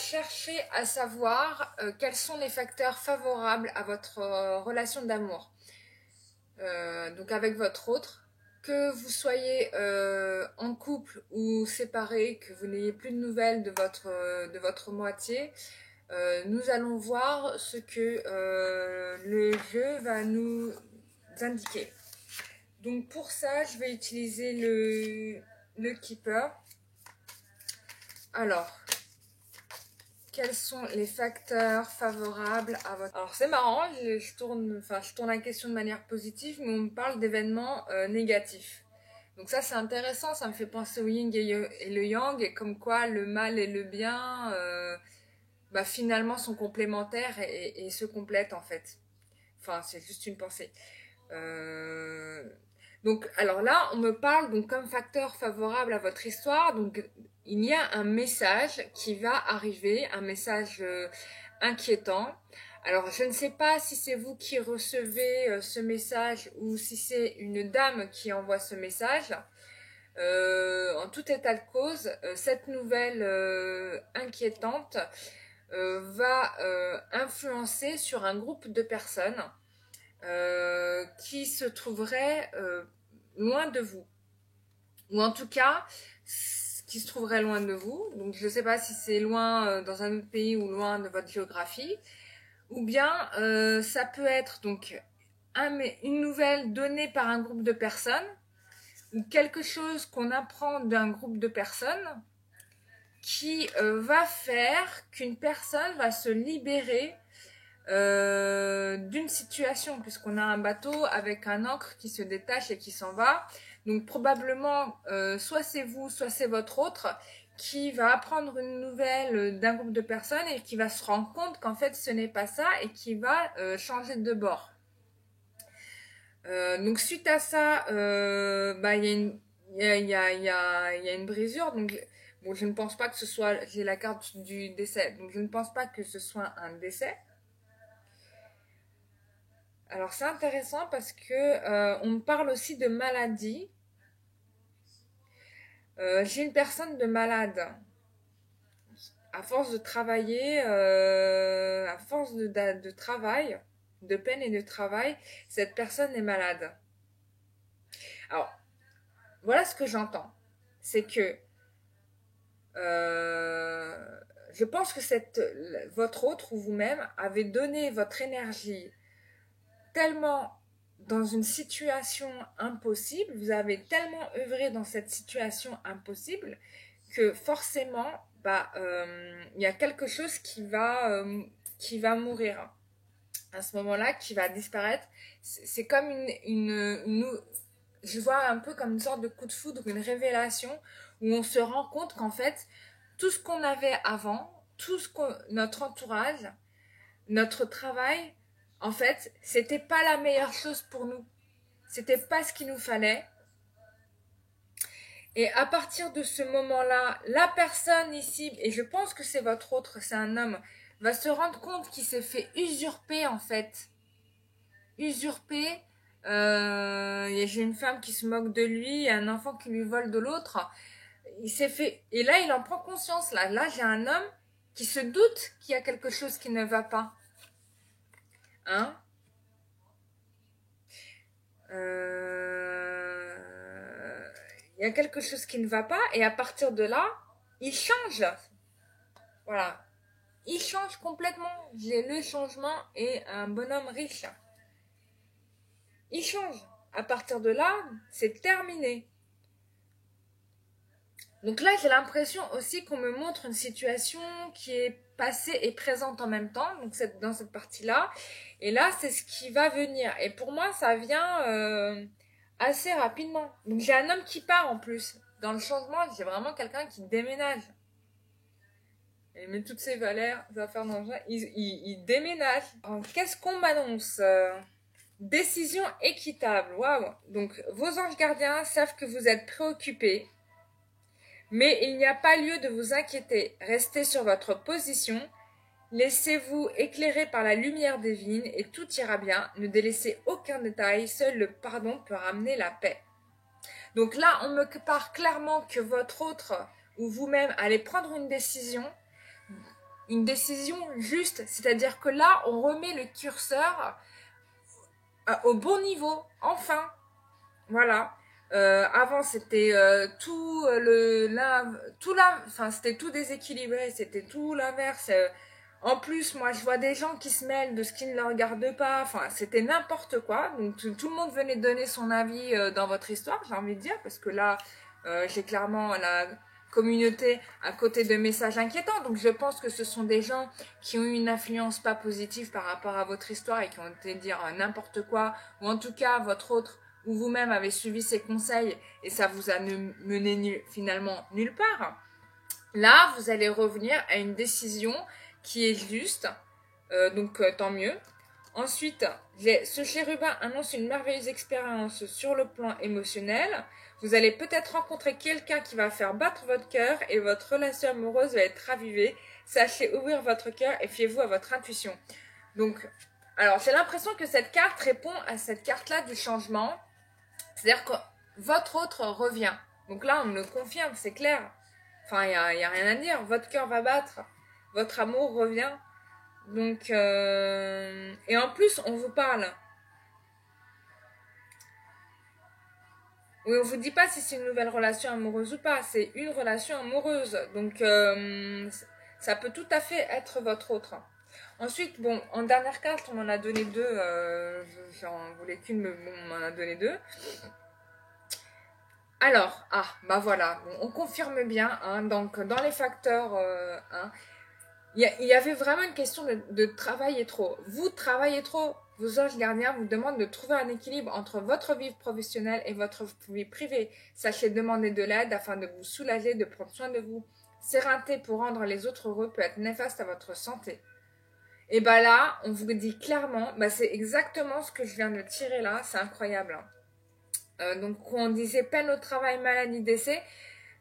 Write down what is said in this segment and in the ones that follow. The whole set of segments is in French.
chercher à savoir quels sont les facteurs favorables à votre relation d'amour. Donc avec votre autre, que vous soyez en couple ou séparés, que vous n'ayez plus de nouvelles de votre moitié, nous allons voir ce que le jeu va nous indiquer. Donc pour ça, je vais utiliser le Keeper. Alors, quels sont les facteurs favorables à votre... Alors c'est marrant, je tourne la question de manière positive, mais on me parle d'événements négatifs. Donc ça c'est intéressant, ça me fait penser au yin et le yang, et comme quoi le mal et le bien finalement sont complémentaires et se complètent en fait. Enfin c'est juste une pensée. Donc alors là on me parle donc comme facteur favorable à votre histoire, donc il y a un message qui va arriver, un message inquiétant. Alors je ne sais pas si c'est vous qui recevez ce message ou si c'est une dame qui envoie ce message. En tout état de cause, cette nouvelle inquiétante va influencer sur un groupe de personnes qui se trouveraient loin de vous. Ou en tout cas, qui se trouverait loin de vous. Donc je ne sais pas si c'est loin dans un autre pays ou loin de votre géographie. Ou bien ça peut être donc une nouvelle donnée par un groupe de personnes ou quelque chose qu'on apprend d'un groupe de personnes qui va faire qu'une personne va se libérer d'une situation, puisqu'on a un bateau avec un ancre qui se détache et qui s'en va. Donc probablement, soit c'est vous, soit c'est votre autre qui va apprendre une nouvelle d'un groupe de personnes et qui va se rendre compte qu'en fait ce n'est pas ça et qui va changer de bord. Donc suite à ça, il y a une brisure. Donc bon, je ne pense pas que ce soit, j'ai la carte du décès, donc je ne pense pas que ce soit un décès. Alors c'est intéressant parce que on me parle aussi de maladie. J'ai une personne de malade. À force de travailler, à force de travail, de peine et de travail, cette personne est malade. Alors, voilà ce que j'entends. C'est que je pense que votre autre ou vous-même avez donné votre énergie tellement dans une situation impossible, vous avez tellement œuvré dans cette situation impossible que forcément, y a quelque chose qui va mourir à ce moment-là, qui va disparaître. C'est comme je vois un peu comme une sorte de coup de foudre, une révélation où on se rend compte qu'en fait, tout ce qu'on avait avant, notre entourage, notre travail, en fait, c'était pas la meilleure chose pour nous. C'était pas ce qu'il nous fallait. Et à partir de ce moment-là, la personne ici, et je pense que c'est votre autre, c'est un homme, va se rendre compte qu'il s'est fait usurper en fait. Usurper. J'ai une femme qui se moque de lui, un enfant qui lui vole de l'autre. Il s'est fait. Et là, il en prend conscience. Là, j'ai un homme qui se doute qu'il y a quelque chose qui ne va pas. Hein? Il y a quelque chose qui ne va pas et à partir de là, il change. Voilà. Il change complètement. Le changement est un bonhomme riche. Il change. À partir de là, c'est terminé. Donc là, j'ai l'impression aussi qu'on me montre une situation qui est passée et présente en même temps, donc dans cette partie-là. Et là, c'est ce qui va venir. Et pour moi, ça vient assez rapidement. Donc j'ai un homme qui part en plus. Dans le changement, j'ai vraiment quelqu'un qui déménage. Il met toutes ses valeurs, affaires dans le jeu. Il déménage. Qu'est-ce qu'on m'annonce Décision équitable. Waouh. Donc vos anges gardiens savent que vous êtes préoccupés. Mais il n'y a pas lieu de vous inquiéter. Restez sur votre position. Laissez-vous éclairer par la lumière divine et tout ira bien. Ne délaissez aucun détail. Seul le pardon peut ramener la paix. Donc là, on me parle clairement que votre autre ou vous-même allez prendre une décision une décision juste. C'est-à-dire que là, on remet le curseur au bon niveau, enfin. Voilà. Avant, c'était enfin, c'était tout déséquilibré, c'était tout l'inverse. En plus, moi, je vois des gens qui se mêlent de ce qui ne leur regarde pas. Enfin, c'était n'importe quoi. Donc, tout le monde venait donner son avis dans votre histoire, j'ai envie de dire, parce que là, j'ai clairement la communauté à côté de messages inquiétants. Donc, je pense que ce sont des gens qui ont eu une influence pas positive par rapport à votre histoire et qui ont été dire n'importe quoi, ou en tout cas, votre autre ou vous-même avez suivi ses conseils et ça vous a mené finalement nulle part. Là, vous allez revenir à une décision qui est juste, donc tant mieux. Ensuite, ce chérubin annonce une merveilleuse expérience sur le plan émotionnel. Vous allez peut-être rencontrer quelqu'un qui va faire battre votre cœur et votre relation amoureuse va être ravivée. Sachez ouvrir votre cœur et fiez-vous à votre intuition. Donc, alors j'ai l'impression que cette carte répond à cette carte-là du changement. C'est-à-dire que votre autre revient. Donc là, on me le confirme, c'est clair. Enfin, il y a rien à dire. Votre cœur va battre. Votre amour revient. Donc, et en plus, on vous parle. Oui, on vous dit pas si c'est une nouvelle relation amoureuse ou pas. C'est une relation amoureuse. Donc, ça peut tout à fait être votre autre. Ensuite, bon, en dernière carte, on m'en a donné deux. J'en voulais qu'une, mais bon, on m'en a donné deux. Alors, bah voilà, bon, on confirme bien, hein, donc dans les facteurs, hein, il y avait vraiment une question de travailler trop. Vous travaillez trop, vos anges gardiens vous demandent de trouver un équilibre entre votre vie professionnelle et votre vie privée. Sachez demander de l'aide afin de vous soulager, de prendre soin de vous. S'éreinter pour rendre les autres heureux peut être néfaste à votre santé. Et bah là, on vous dit clairement, bah c'est exactement ce que je viens de tirer là, c'est incroyable, hein. Donc on disait peine au travail, maladie, décès.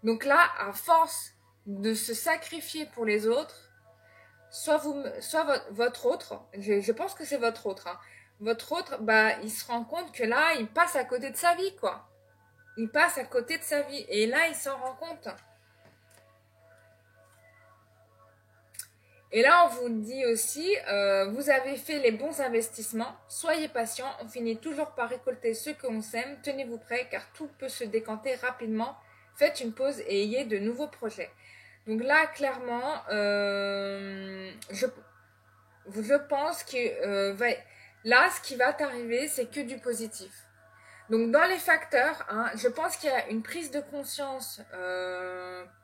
Donc là, à force de se sacrifier pour les autres, soit votre autre, je pense que c'est votre autre, hein, votre autre, bah il se rend compte que là, il passe à côté de sa vie, quoi. Il passe à côté de sa vie. Et là, il s'en rend compte. Et là, on vous dit aussi, vous avez fait les bons investissements, soyez patient, on finit toujours par récolter ce que l'on sème, tenez-vous prêts car tout peut se décanter rapidement, faites une pause et ayez de nouveaux projets. Donc là, clairement, je pense que là, ce qui va t'arriver, c'est que du positif. Donc dans les facteurs, hein, je pense qu'il y a une prise de conscience,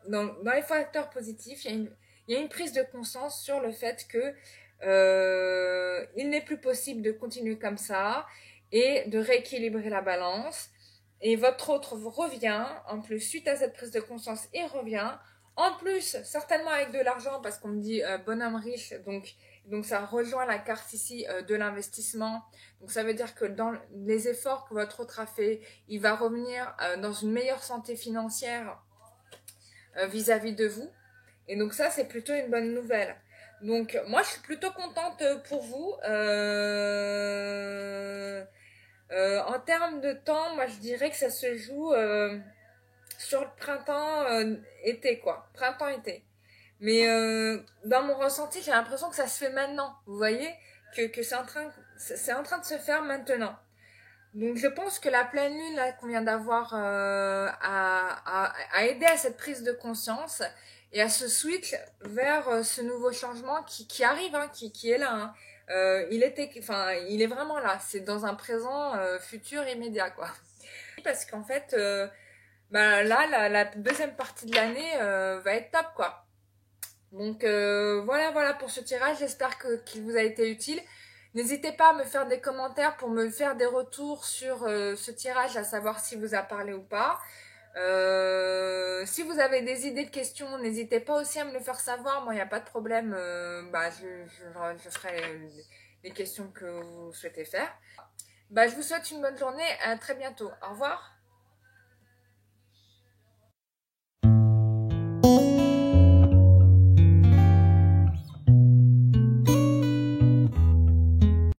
dans les facteurs positifs, il y a une prise de conscience sur le fait que il n'est plus possible de continuer comme ça et de rééquilibrer la balance. Et votre autre revient, en plus, suite à cette prise de conscience, il revient. En plus, certainement avec de l'argent, parce qu'on me dit bonhomme riche, donc ça rejoint la carte ici de l'investissement. Donc ça veut dire que dans les efforts que votre autre a fait, il va revenir dans une meilleure santé financière vis-à-vis de vous. Et donc ça, c'est plutôt une bonne nouvelle. Donc moi, je suis plutôt contente pour vous. En termes de temps, moi, je dirais que ça se joue sur le printemps-été, quoi. Printemps-été. Mais dans mon ressenti, j'ai l'impression que ça se fait maintenant. Vous voyez que c'est en train de se faire maintenant. Donc je pense que la pleine lune là qu'on vient d'avoir a aidé à cette prise de conscience et à ce switch vers ce nouveau changement qui arrive, hein, qui est là. Hein. Il est vraiment là. C'est dans un présent futur immédiat, quoi. Parce qu'en fait, bah là, la deuxième partie de l'année va être top, quoi. Donc voilà pour ce tirage, j'espère qu'il vous a été utile. N'hésitez pas à me faire des commentaires pour me faire des retours sur ce tirage, à savoir si vous a parlé ou pas. Si vous avez des idées de questions, n'hésitez pas aussi à me le faire savoir. Moi, il n'y a pas de problème. Je ferai les questions que vous souhaitez faire. Je vous souhaite une bonne journée. À très bientôt. Au revoir.